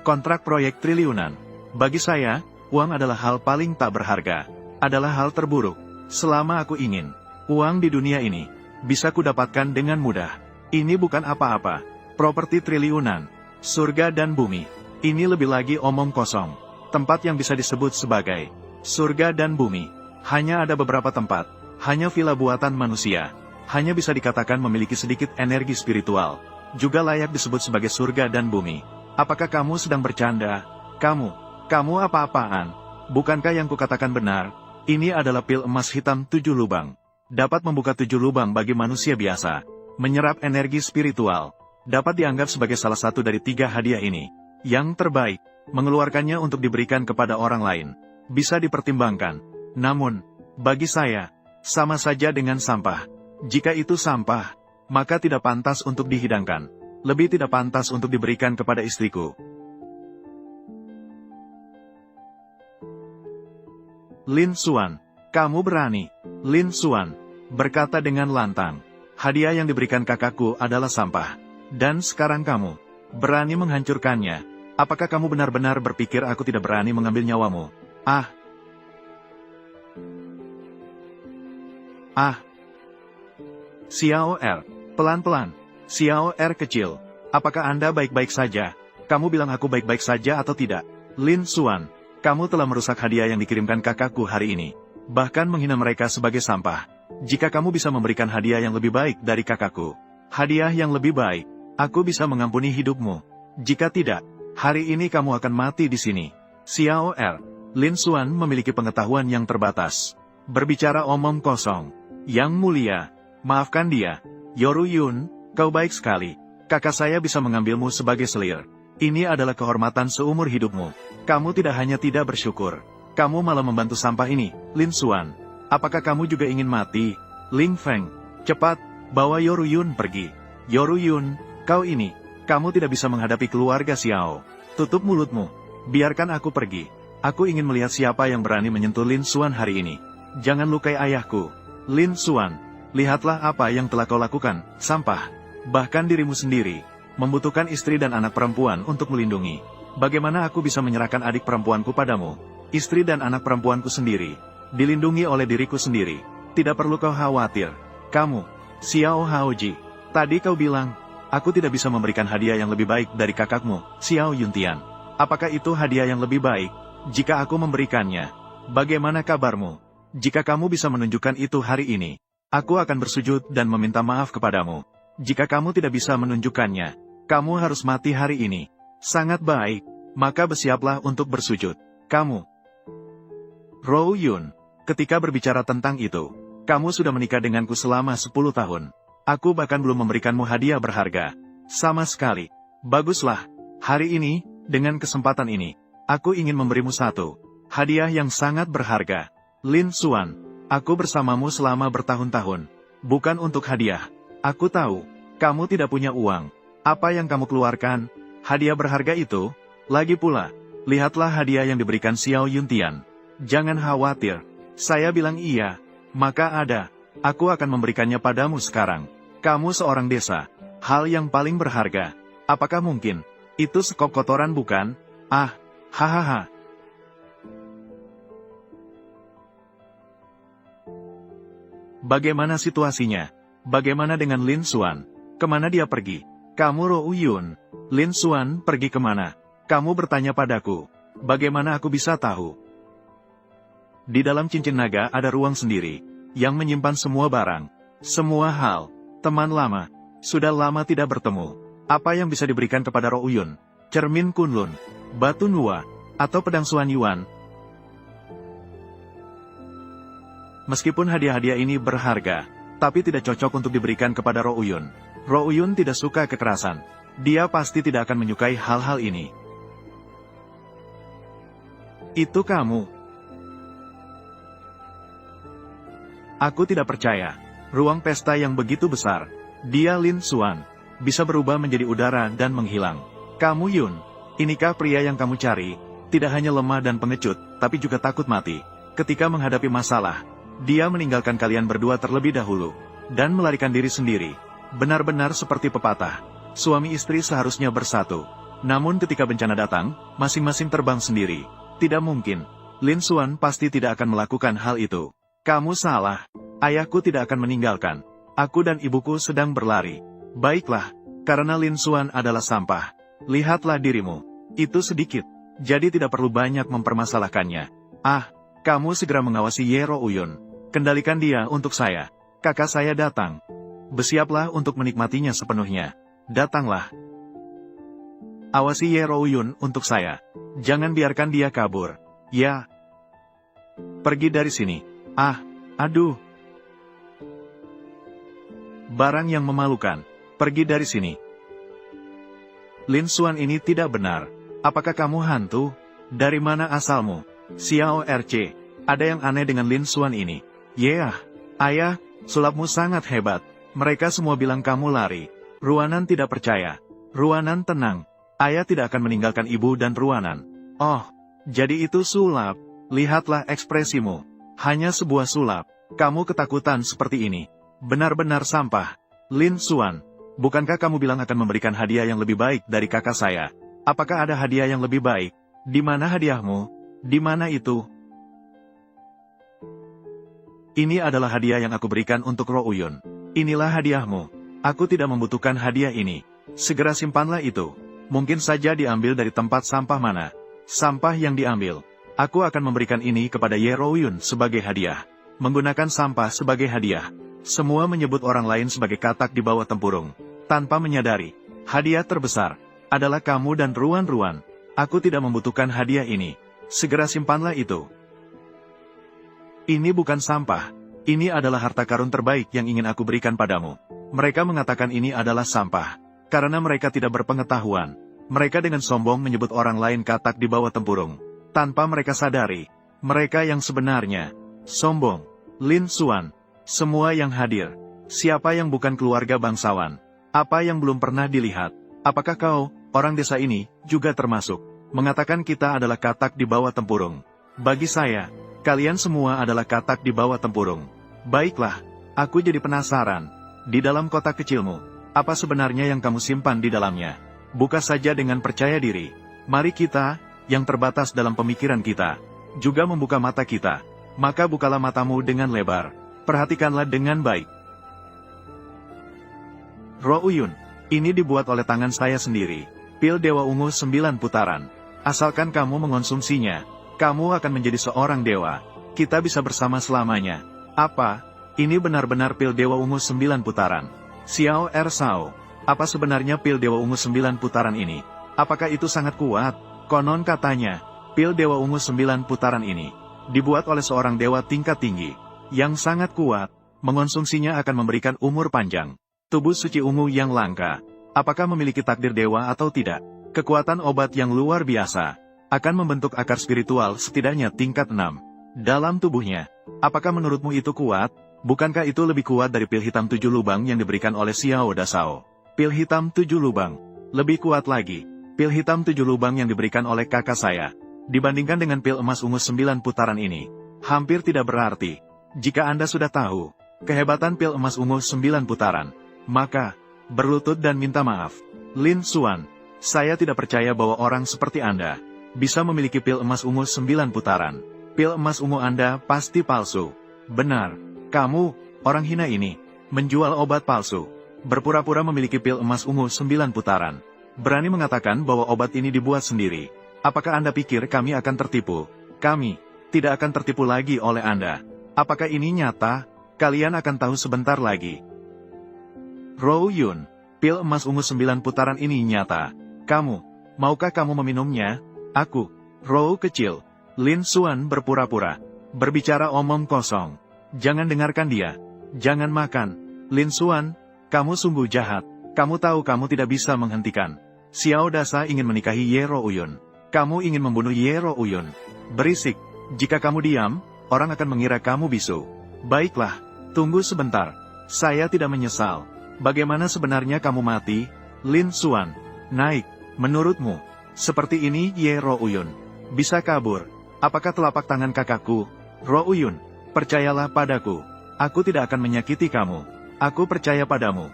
Kontrak proyek triliunan. Bagi saya, uang adalah hal paling tak berharga. Adalah hal terburuk. Selama aku ingin uang di dunia ini bisa kudapatkan dengan mudah. Ini bukan apa-apa. properti triliunan, surga dan bumi. Ini lebih lagi omong kosong. Tempat yang bisa disebut sebagai surga dan bumi. Hanya ada beberapa tempat, hanya villa buatan manusia. Hanya bisa dikatakan memiliki sedikit energi spiritual. Juga layak disebut sebagai surga dan bumi. Apakah kamu sedang bercanda? Kamu apa-apaan? Bukankah yang kukatakan benar? Ini adalah pil emas hitam 7 lubang. Dapat membuka 7 lubang bagi manusia biasa. Menyerap energi spiritual. Dapat dianggap sebagai salah satu dari 3 hadiah ini. Yang terbaik, mengeluarkannya untuk diberikan kepada orang lain. Bisa dipertimbangkan. Namun, bagi saya, sama saja dengan sampah. Jika itu sampah, maka tidak pantas untuk dihidangkan. Lebih tidak pantas untuk diberikan kepada istriku. Lin Xuan, kamu berani. Lin Xuan berkata dengan lantang, hadiah yang diberikan kakakku adalah sampah. Dan sekarang kamu berani menghancurkannya. Apakah kamu benar-benar berpikir aku tidak berani mengambil nyawamu? Xiao Er, pelan-pelan. Xiao Er kecil, apakah Anda baik-baik saja? Kamu bilang aku baik-baik saja atau tidak? Lin Xuan, kamu telah merusak hadiah yang dikirimkan kakakku hari ini. Bahkan menghina mereka sebagai sampah. Jika kamu bisa memberikan hadiah yang lebih baik dari kakakku, hadiah yang lebih baik, aku bisa mengampuni hidupmu. Jika tidak, hari ini kamu akan mati di sini. Xiao Er, Lin Xuan memiliki pengetahuan yang terbatas. Berbicara omong kosong. Yang mulia, maafkan dia. Yoru Yun, kau baik sekali. Kakak saya bisa mengambilmu sebagai selir. Ini adalah kehormatan seumur hidupmu. Kamu tidak hanya tidak bersyukur, kamu malah membantu sampah ini. Lin Xuan, apakah kamu juga ingin mati? Ling Feng, cepat, bawa Yoru Yun pergi. Yoru Yun, kamu tidak bisa menghadapi keluarga Xiao. Tutup mulutmu. Biarkan aku pergi. Aku ingin melihat siapa yang berani menyentuh Lin Xuan hari ini. Jangan lukai ayahku. Lin Xuan, lihatlah apa yang telah kau lakukan, sampah. Bahkan dirimu sendiri membutuhkan istri dan anak perempuan untuk melindungi. Bagaimana aku bisa menyerahkan adik perempuanku padamu? Istri dan anak perempuanku sendiri dilindungi oleh diriku sendiri. Tidak perlu kau khawatir. Kamu, Xiao Haoji, tadi kau bilang, aku tidak bisa memberikan hadiah yang lebih baik dari kakakmu, Xiao Yuntian. Apakah itu hadiah yang lebih baik? Jika aku memberikannya, bagaimana kabarmu? Jika kamu bisa menunjukkan itu hari ini, aku akan bersujud dan meminta maaf kepadamu. Jika kamu tidak bisa menunjukkannya, kamu harus mati hari ini. Sangat baik, maka bersiaplah untuk bersujud. Kamu, Rou Yun, ketika berbicara tentang itu, kamu sudah menikah denganku selama 10 tahun. Aku bahkan belum memberikanmu hadiah berharga. Sama sekali. Baguslah, hari ini, dengan kesempatan ini, aku ingin memberimu satu hadiah yang sangat berharga. Lin Xuan, aku bersamamu selama bertahun-tahun. Bukan untuk hadiah. Aku tahu, kamu tidak punya uang. Apa yang kamu keluarkan? Hadiah berharga itu? Lagi pula, lihatlah hadiah yang diberikan Xiao Yuntian. Jangan khawatir. Saya bilang iya, maka ada. Aku akan memberikannya padamu sekarang. Kamu seorang desa. Hal yang paling berharga. Apakah mungkin? Itu sekop kotoran bukan? Hahaha. Bagaimana situasinya? Bagaimana dengan Lin Xuan? Kemana dia pergi? Kamu Rou Yun. Lin Xuan pergi kemana? Kamu bertanya padaku. Bagaimana aku bisa tahu? Di dalam cincin naga ada ruang sendiri, yang menyimpan semua barang, semua hal. Teman lama, sudah lama tidak bertemu. Apa yang bisa diberikan kepada Rou Yun? Cermin Kunlun, batu Nua, atau pedang Xuan Yuan? Meskipun hadiah-hadiah ini berharga, tapi tidak cocok untuk diberikan kepada Rou Yun. Rou Yun tidak suka kekerasan. Dia pasti tidak akan menyukai hal-hal ini. Itu kamu. Aku tidak percaya. Ruang pesta yang begitu besar. Dia Lin Xuan. Bisa berubah menjadi udara dan menghilang. Kamu Yun. Inikah pria yang kamu cari? Tidak hanya lemah dan pengecut, tapi juga takut mati. Ketika menghadapi masalah, dia meninggalkan kalian berdua terlebih dahulu. Dan melarikan diri sendiri. Benar-benar seperti pepatah. Suami istri seharusnya bersatu. Namun ketika bencana datang, masing-masing terbang sendiri. Tidak mungkin. Lin Xuan pasti tidak akan melakukan hal itu. Kamu salah. Ayahku tidak akan meninggalkan. Aku dan ibuku sedang berlari. Baiklah, Karena Lin Xuan adalah sampah. Lihatlah dirimu. Itu sedikit. Jadi tidak perlu banyak mempermasalahkannya. Ah, kamu segera mengawasi Ye Rouyun. Kendalikan dia untuk saya. Kakak saya datang. Bersiaplah untuk menikmatinya sepenuhnya. Datanglah. Awasi Ye Rouyun untuk saya. Jangan biarkan dia kabur. Ya. Pergi dari sini. Ah, aduh. Barang yang memalukan. Pergi dari sini. Lin Xuan ini tidak benar. Apakah kamu hantu? Dari mana asalmu? Xiao RC. Ada yang aneh dengan Lin Xuan ini. Yah. Ayah, sulapmu sangat hebat. Mereka semua bilang kamu lari. Ruanan tidak percaya. Ruanan tenang. Ayah tidak akan meninggalkan ibu dan Ruanan. Oh, jadi itu sulap. Lihatlah ekspresimu. Hanya sebuah sulap. Kamu ketakutan seperti ini. Benar-benar sampah. Lin Xuan, bukankah kamu bilang akan memberikan hadiah yang lebih baik dari kakak saya? Apakah ada hadiah yang lebih baik? Di mana hadiahmu? Di mana itu? Ini adalah hadiah yang aku berikan untuk Rouyun. Inilah hadiahmu. Aku tidak membutuhkan hadiah ini. Segera simpanlah itu. Mungkin saja diambil dari tempat sampah mana. Sampah yang diambil. Aku akan memberikan ini kepada Ye Rouyun sebagai hadiah. Menggunakan sampah sebagai hadiah. Semua menyebut orang lain sebagai katak di bawah tempurung. Tanpa menyadari, hadiah terbesar adalah kamu dan Ruan-Ruan. Aku tidak membutuhkan hadiah ini. Segera simpanlah itu. Ini bukan sampah. Ini adalah harta karun terbaik yang ingin aku berikan padamu. Mereka mengatakan ini adalah sampah. Karena mereka tidak berpengetahuan. Mereka dengan sombong menyebut orang lain katak di bawah tempurung. Tanpa mereka sadari, mereka yang sebenarnya sombong. Lin Xuan, semua yang hadir. Siapa yang bukan keluarga bangsawan? Apa yang belum pernah dilihat? Apakah kau, orang desa ini, juga termasuk? Mengatakan kita adalah katak di bawah tempurung. Bagi saya, kalian semua adalah katak di bawah tempurung. Baiklah, aku jadi penasaran. Di dalam kotak kecilmu, apa sebenarnya yang kamu simpan di dalamnya? Buka saja dengan percaya diri. Mari kita, yang terbatas dalam pemikiran kita, juga membuka mata kita. Maka bukalah matamu dengan lebar. Perhatikanlah dengan baik. Rouyun, ini dibuat oleh tangan saya sendiri. Pil Dewa Ungu 9 putaran. Asalkan kamu mengonsumsinya, kamu akan menjadi seorang dewa. Kita bisa bersama selamanya. Apa? Ini benar-benar pil Dewa Ungu 9 putaran. Xiao Er Sao, apa sebenarnya pil Dewa Ungu 9 putaran ini? Apakah itu sangat kuat? Konon katanya, pil Dewa Ungu 9 putaran ini dibuat oleh seorang dewa tingkat tinggi, yang sangat kuat. Mengonsumsinya akan memberikan umur panjang. Tubuh suci ungu yang langka. Apakah memiliki takdir dewa atau tidak? Kekuatan obat yang luar biasa. Akan membentuk akar spiritual setidaknya tingkat 6. Dalam tubuhnya. Apakah menurutmu itu kuat? Bukankah itu lebih kuat dari pil hitam 7 lubang yang diberikan oleh Xiao Dasao? Pil hitam 7 lubang. Lebih kuat lagi. Pil hitam 7 lubang yang diberikan oleh kakak saya. Dibandingkan dengan pil emas ungu 9 putaran ini. Hampir tidak berarti. Jika Anda sudah tahu kehebatan pil emas ungu 9 putaran, maka, berlutut dan minta maaf. Lin Xuan, saya tidak percaya bahwa orang seperti Anda bisa memiliki pil emas ungu 9 putaran. Pil emas ungu Anda pasti palsu. Benar, kamu, orang hina ini, menjual obat palsu. Berpura-pura memiliki pil emas ungu 9 putaran. Berani mengatakan bahwa obat ini dibuat sendiri. Apakah Anda pikir kami akan tertipu? Kami tidak akan tertipu lagi oleh Anda. Apakah ini nyata? Kalian akan tahu sebentar lagi. Rouyun, pil emas ungu 9 putaran ini nyata. Kamu, maukah kamu meminumnya? Aku, Rou kecil. Lin Xuan berpura-pura. Berbicara omong kosong. Jangan dengarkan dia. Jangan makan. Lin Xuan, kamu sungguh jahat. Kamu tahu kamu tidak bisa menghentikan. Xiao Dasa ingin menikahi Ye Rouyun. Kamu ingin membunuh Ye Rouyun. Berisik. Jika kamu diam, orang akan mengira kamu bisu. Baiklah, tunggu sebentar. Saya tidak menyesal. Bagaimana sebenarnya kamu mati? Lin Xuan, naik. Menurutmu, seperti ini Ye Rouyun bisa kabur. Apakah telapak tangan kakakku? Rouyun, percayalah padaku. Aku tidak akan menyakiti kamu. Aku percaya padamu.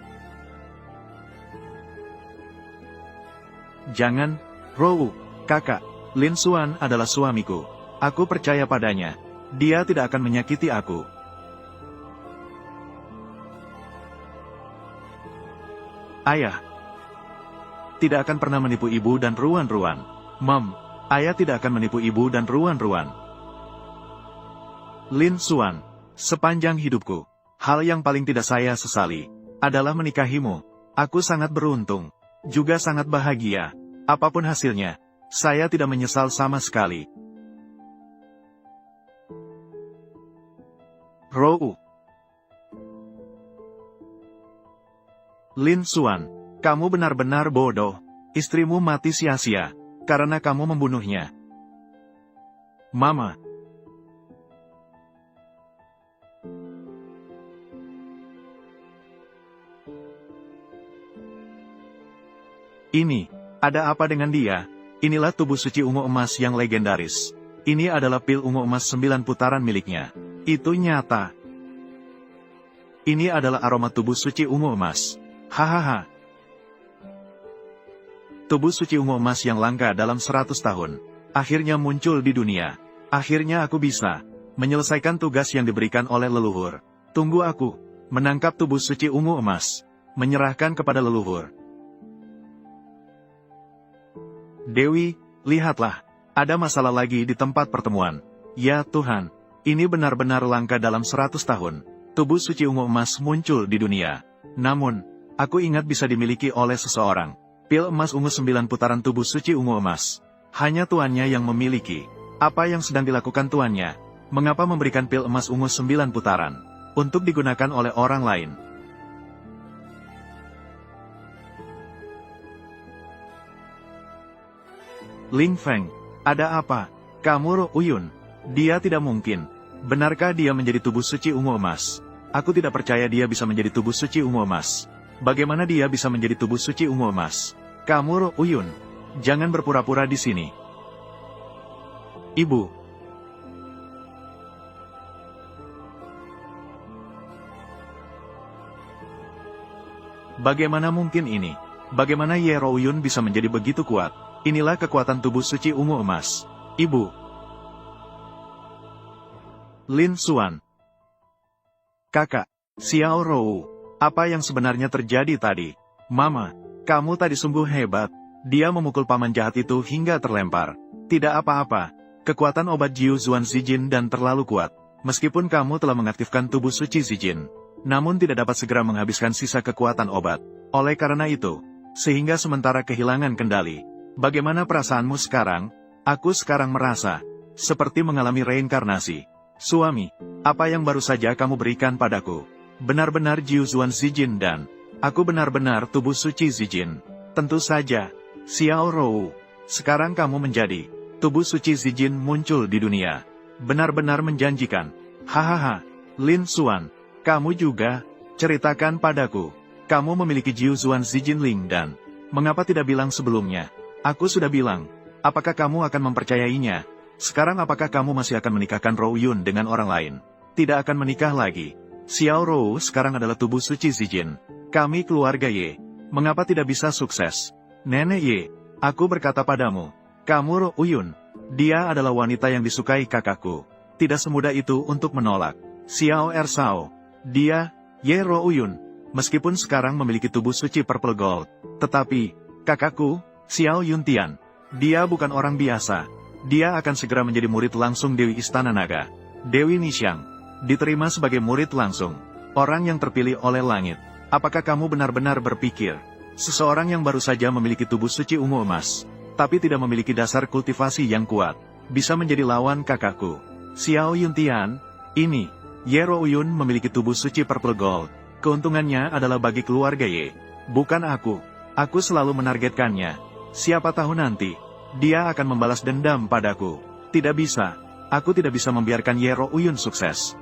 Jangan, Rou, kakak. Lin Xuan adalah suamiku. Aku percaya padanya. Dia tidak akan menyakiti aku. Ayah, tidak akan pernah menipu ibu dan Ruan-Ruan. Mom, ayah tidak akan menipu ibu dan Ruan-Ruan. Lin Xuan, sepanjang hidupku, hal yang paling tidak saya sesali adalah menikahimu. Aku sangat beruntung, juga sangat bahagia. Apapun hasilnya, saya tidak menyesal sama sekali. Rou. Lin Xuan, kamu benar-benar bodoh. Istrimu mati sia-sia karena kamu membunuhnya. Mama. Ini, ada apa dengan dia? Inilah tubuh suci ungu emas yang legendaris. Ini adalah pil ungu emas 9 putaran miliknya. Itu nyata. Ini adalah aroma tubuh suci ungu emas. Hahaha. Tubuh suci ungu emas yang langka dalam 100 tahun. Akhirnya muncul di dunia. Akhirnya aku bisa menyelesaikan tugas yang diberikan oleh leluhur. Tunggu aku menangkap tubuh suci ungu emas. Menyerahkan kepada leluhur. Dewi, lihatlah. Ada masalah lagi di tempat pertemuan. Ya Tuhan, ini benar-benar langka dalam 100 tahun. Tubuh suci ungu emas muncul di dunia. Namun, aku ingat bisa dimiliki oleh seseorang. Pil emas ungu 9 putaran tubuh suci ungu emas. Hanya tuannya yang memiliki. Apa yang sedang dilakukan tuannya? Mengapa memberikan pil emas ungu 9 putaran? Untuk digunakan oleh orang lain. Ling Feng, ada apa? Kamu Ro Uyun? Dia tidak mungkin. Benarkah dia menjadi tubuh suci ungu emas? Aku tidak percaya dia bisa menjadi tubuh suci ungu emas. Bagaimana dia bisa menjadi tubuh suci ungu emas? Kamu Ro Uyun, jangan berpura-pura di sini. Ibu. Bagaimana mungkin ini? Bagaimana Ye Ro Uyun bisa menjadi begitu kuat? Inilah kekuatan tubuh suci ungu emas. Ibu. Lin Xuan. Kakak, Xiao Rou. Apa yang sebenarnya terjadi tadi? Mama, kamu tadi sungguh hebat. Dia memukul paman jahat itu hingga terlempar. Tidak apa-apa. Kekuatan obat Jiu Zuan Zijin dan terlalu kuat. Meskipun kamu telah mengaktifkan tubuh suci Zijin, namun tidak dapat segera menghabiskan sisa kekuatan obat. Oleh karena itu, sehingga sementara kehilangan kendali. Bagaimana perasaanmu sekarang? Aku sekarang merasa seperti mengalami reinkarnasi. Suami, apa yang baru saja kamu berikan padaku? Benar-benar Jiu Zuan Zijin dan aku benar-benar tubuh suci Zijin. Tentu saja, Xiao Rou. Sekarang kamu menjadi tubuh suci Zijin muncul di dunia. Benar-benar menjanjikan. Hahaha, Lin Xuan, kamu juga, ceritakan padaku. Kamu memiliki Jiu Zuan Zijin Ling dan mengapa tidak bilang sebelumnya? Aku sudah bilang. Apakah kamu akan mempercayainya? Sekarang apakah kamu masih akan menikahkan Rou Yun dengan orang lain? Tidak akan menikah lagi. Xiao Rou sekarang adalah tubuh suci Zijin. Kami keluarga Ye. Mengapa tidak bisa sukses? Nenek Ye, aku berkata padamu. Kamu Rou Uyun. Dia adalah wanita yang disukai kakakku. Tidak semudah itu untuk menolak. Xiao Ersao. Dia, Ye Rou Uyun. Meskipun sekarang memiliki tubuh suci Purple Gold. Tetapi, kakakku, Xiao Yuntian. Dia bukan orang biasa. Dia akan segera menjadi murid langsung Dewi Istana Naga. Dewi Nixiang. Diterima sebagai murid langsung. Orang yang terpilih oleh langit. Apakah kamu benar-benar berpikir? Seseorang yang baru saja memiliki tubuh suci ungu emas, tapi tidak memiliki dasar kultivasi yang kuat, bisa menjadi lawan kakakku. Xiao Yuntian, ini, Ye Ro Uyun memiliki tubuh suci Purple Gold. Keuntungannya adalah bagi keluarga Ye. Bukan aku. Aku selalu menargetkannya. Siapa tahu nanti, dia akan membalas dendam padaku. Tidak bisa. Aku tidak bisa membiarkan Ye Ro Uyun sukses.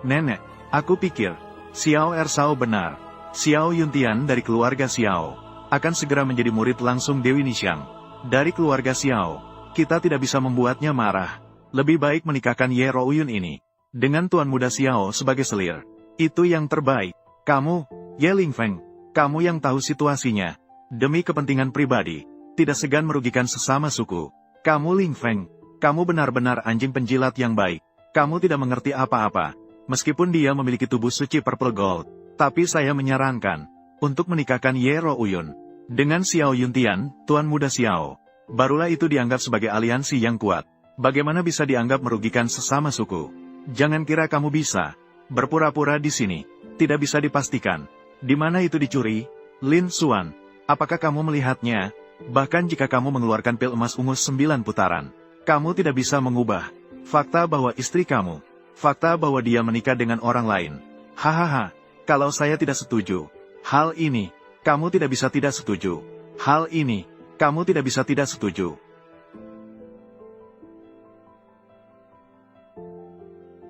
Nenek, aku pikir, Xiao Ersao benar. Xiao Yuntian dari keluarga Xiao akan segera menjadi murid langsung Dewi Nixiang. Dari keluarga Xiao, kita tidak bisa membuatnya marah. Lebih baik menikahkan Ye Ro Uyun ini dengan tuan muda Xiao sebagai selir. Itu yang terbaik. Kamu, Ye Ling Feng, kamu yang tahu situasinya. Demi kepentingan pribadi, tidak segan merugikan sesama suku. Kamu Ling Feng, kamu benar-benar anjing penjilat yang baik. Kamu tidak mengerti apa-apa. Meskipun dia memiliki tubuh suci Purple Gold, tapi saya menyarankan untuk menikahkan Ye Ro Uyun. Dengan Xiao Yuntian, Tuan Muda Xiao, barulah itu dianggap sebagai aliansi yang kuat. Bagaimana bisa dianggap merugikan sesama suku? Jangan kira kamu bisa berpura-pura di sini. Tidak bisa dipastikan. Di mana itu dicuri? Lin Xuan, apakah kamu melihatnya? Bahkan jika kamu mengeluarkan pil emas ungu 9 putaran, kamu tidak bisa mengubah fakta bahwa istri kamu, fakta bahwa dia menikah dengan orang lain. Hahaha, kalau saya tidak setuju. Hal ini, kamu tidak bisa tidak setuju. Hal ini, kamu tidak bisa tidak setuju.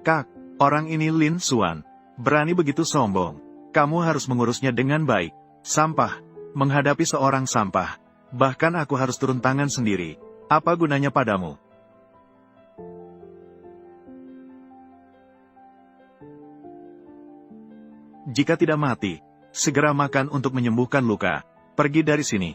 Kak, orang ini Lin Xuan, berani begitu sombong. Kamu harus mengurusnya dengan baik. Sampah, menghadapi seorang sampah. Bahkan aku harus turun tangan sendiri. Apa gunanya padamu? Jika tidak mati, segera makan untuk menyembuhkan luka. Pergi dari sini.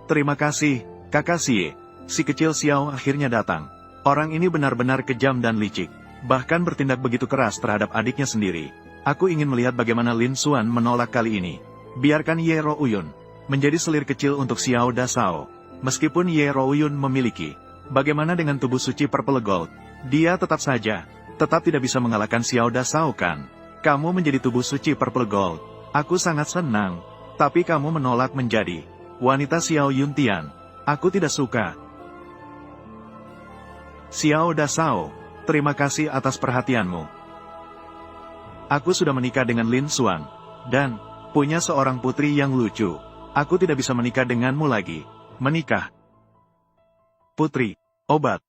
Terima kasih, Kakak Xie. Si kecil Xiao akhirnya datang. Orang ini benar-benar kejam dan licik. Bahkan bertindak begitu keras terhadap adiknya sendiri. Aku ingin melihat bagaimana Lin Xuan menolak kali ini. Biarkan Ye Rouyun menjadi selir kecil untuk Xiao Dasao. Meskipun Ye Rouyun memiliki, bagaimana dengan tubuh suci Purple Gold? Dia tetap tidak bisa mengalahkan Xiao Dasao kan? Kamu menjadi tubuh suci Purple Gold. Aku sangat senang. Tapi kamu menolak menjadi wanita Xiao Yuntian. Aku tidak suka. Xiao Dasao, terima kasih atas perhatianmu. Aku sudah menikah dengan Lin Xuan, dan punya seorang putri yang lucu. Aku tidak bisa menikah denganmu lagi. Menikah. Putri, obat.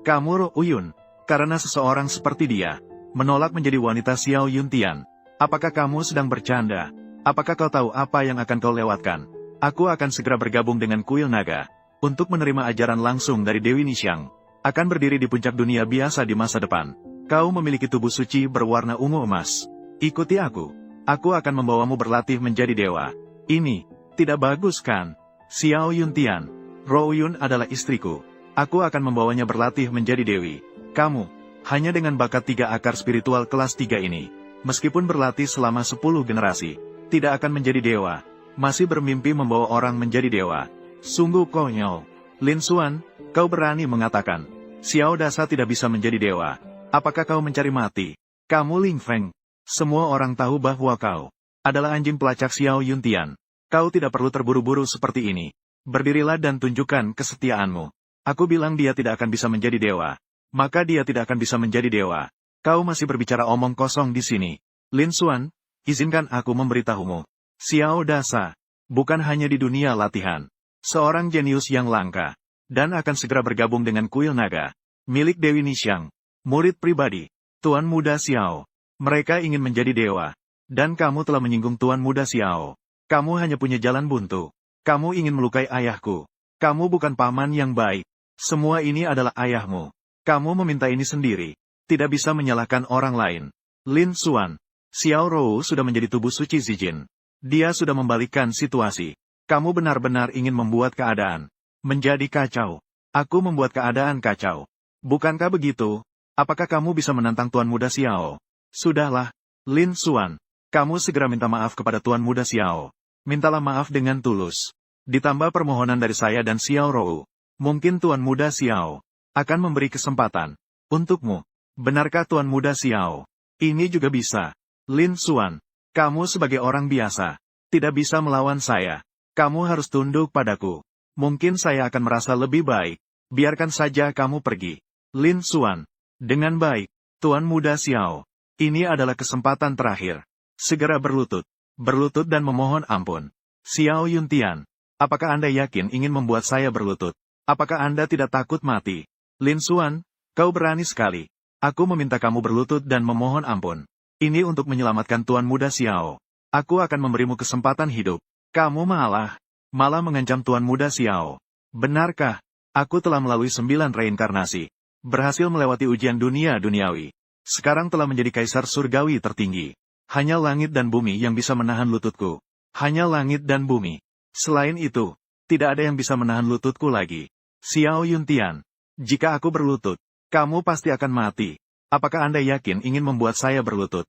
Kamu Rouyun, karena seseorang seperti dia menolak menjadi wanita Xiao Yuntian. Apakah kamu sedang bercanda? Apakah kau tahu apa yang akan kau lewatkan? Aku akan segera bergabung dengan Kuil Naga untuk menerima ajaran langsung dari Dewi Nixiang. Akan berdiri di puncak dunia biasa di masa depan. Kau memiliki tubuh suci berwarna ungu emas. Ikuti aku. Aku akan membawamu berlatih menjadi dewa. Ini tidak bagus kan? Xiao Yuntian, Rouyun adalah istriku. Aku akan membawanya berlatih menjadi dewi. Kamu, hanya dengan bakat 3 akar spiritual kelas 3 ini, meskipun berlatih selama 10 generasi, tidak akan menjadi dewa. Masih bermimpi membawa orang menjadi dewa. Sungguh konyol. Lin Xuan, kau berani mengatakan, Xiao Dasa tidak bisa menjadi dewa. Apakah kau mencari mati? Kamu Ling Feng. Semua orang tahu bahwa kau adalah anjing pelacak Xiao Yuntian. Kau tidak perlu terburu-buru seperti ini. Berdirilah dan tunjukkan kesetiaanmu. Aku bilang dia tidak akan bisa menjadi dewa. Maka dia tidak akan bisa menjadi dewa. Kau masih berbicara omong kosong di sini. Lin Xuan, izinkan aku memberitahumu. Xiao Dasa, bukan hanya di dunia latihan. Seorang jenius yang langka. Dan akan segera bergabung dengan Kuil Naga. Milik Dewi Nixiang. Murid pribadi. Tuan Muda Xiao. Mereka ingin menjadi dewa. Dan kamu telah menyinggung Tuan Muda Xiao. Kamu hanya punya jalan buntu. Kamu ingin melukai ayahku. Kamu bukan paman yang baik. Semua ini adalah ayahmu. Kamu meminta ini sendiri. Tidak bisa menyalahkan orang lain. Lin Xuan, Xiao Rou sudah menjadi tubuh suci Zijin. Dia sudah membalikkan situasi. Kamu benar-benar ingin membuat keadaan menjadi kacau. Aku membuat keadaan kacau. Bukankah begitu? Apakah kamu bisa menantang Tuan Muda Xiao? Sudahlah, Lin Xuan. Kamu segera minta maaf kepada Tuan Muda Xiao. Mintalah maaf dengan tulus. Ditambah permohonan dari saya dan Xiao Rou. Mungkin Tuan Muda Xiao akan memberi kesempatan untukmu. Benarkah Tuan Muda Xiao? Ini juga bisa. Lin Xuan, kamu sebagai orang biasa tidak bisa melawan saya. Kamu harus tunduk padaku. Mungkin saya akan merasa lebih baik. Biarkan saja kamu pergi. Lin Xuan, dengan baik, Tuan Muda Xiao. Ini adalah kesempatan terakhir. Segera berlutut. Berlutut dan memohon ampun. Xiao Yuntian, apakah Anda yakin ingin membuat saya berlutut? Apakah Anda tidak takut mati? Lin Xuan, kau berani sekali. Aku meminta kamu berlutut dan memohon ampun. Ini untuk menyelamatkan Tuan Muda Xiao. Aku akan memberimu kesempatan hidup. Kamu malah mengancam Tuan Muda Xiao. Benarkah? Aku telah melalui 9 reinkarnasi. Berhasil melewati ujian dunia duniawi. Sekarang telah menjadi kaisar surgawi tertinggi. Hanya langit dan bumi yang bisa menahan lututku. Hanya langit dan bumi. Selain itu, tidak ada yang bisa menahan lututku lagi. Xiao Yuntian, jika aku berlutut, kamu pasti akan mati. Apakah Anda yakin ingin membuat saya berlutut?